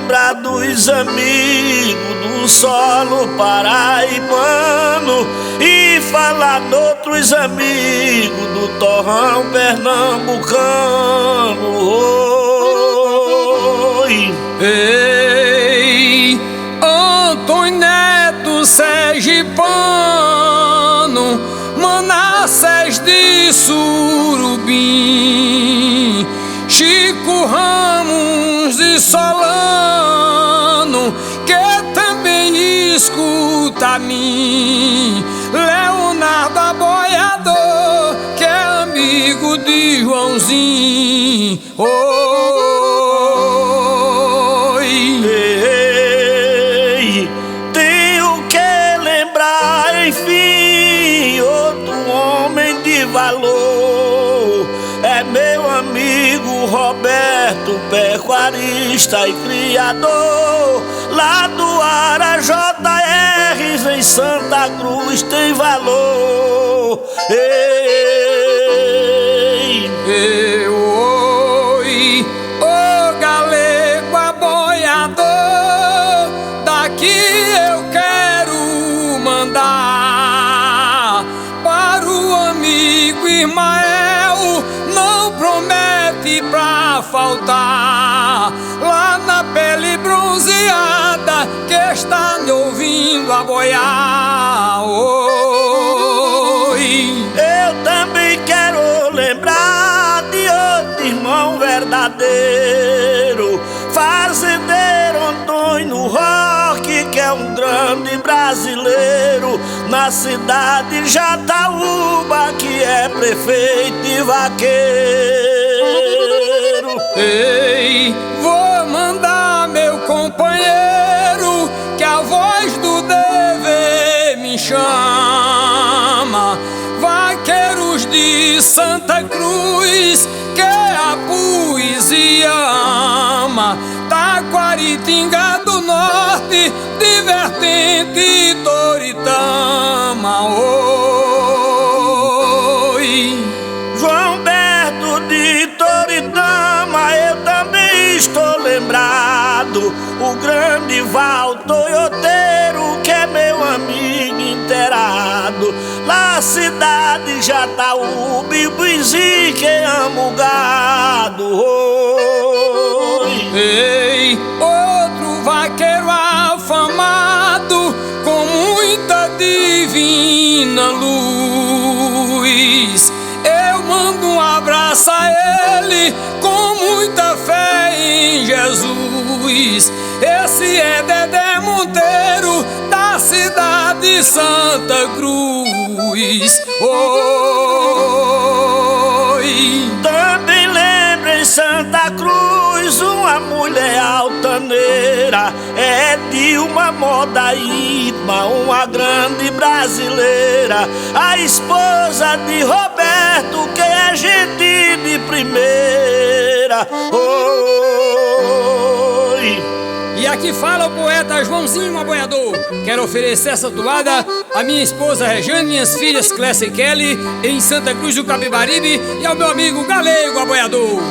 lembrar dos amigos do solo paraibano e falar noutros amigos do torrão pernambucano. Oi. Ei, Antônio Neto sergipano, Manassés de Surubim, Chico Ramos de Solano, que também escuta a mim, Leonardo Aboiador, que é amigo de Joãozinho. Ei, tenho que lembrar, enfim, outro homem de valor. É meu amigo Roberto, pecuarista e criador, lá do Ara JR, em Santa Cruz tem valor. Ei, Oi, ô galego aboiador, daqui eu quero mandar para o amigo Ismael, não promete pra faltar, lá na pele bronzeada que está me ouvindo aboiar. Oi, eu também quero lembrar de outro irmão verdadeiro, fazendeiro Antônio Roque, que é um grande brasileiro, na cidade de Jataúba, que é prefeito e vaqueiro. ei, vou mandar meu companheiro, que a voz do dever me chama, vaqueiros de Santa Cruz, que a poesia ama, Taquaritinga do Norte, de Vertente Toritama. Oi, João Berto de Toritama, eu também estou lembrado, o grande Val Toyoteiro, que é meu amigo inteirado, lá cidade de Jataúba e Buizi, que amo o gado. Oi. ei, outro vaqueiro afamado, com muita divina luz, eu mando um abraço a ele, com muita fé em Jesus. Esse é Dedé Monteiro, da cidade de Santa Cruz. Oi, Também lembro em Santa Cruz uma mulher altaneira, é Dilma Modaíma, uma grande brasileira, a esposa de Roberto, que é gente de primeira. Oi. e aqui fala o poeta Joãozinho Aboiador. Quero oferecer essa toada à minha esposa Rejane, minhas filhas Clécia e Kelly, em Santa Cruz do Capibaribe, e ao meu amigo Galego Aboiador.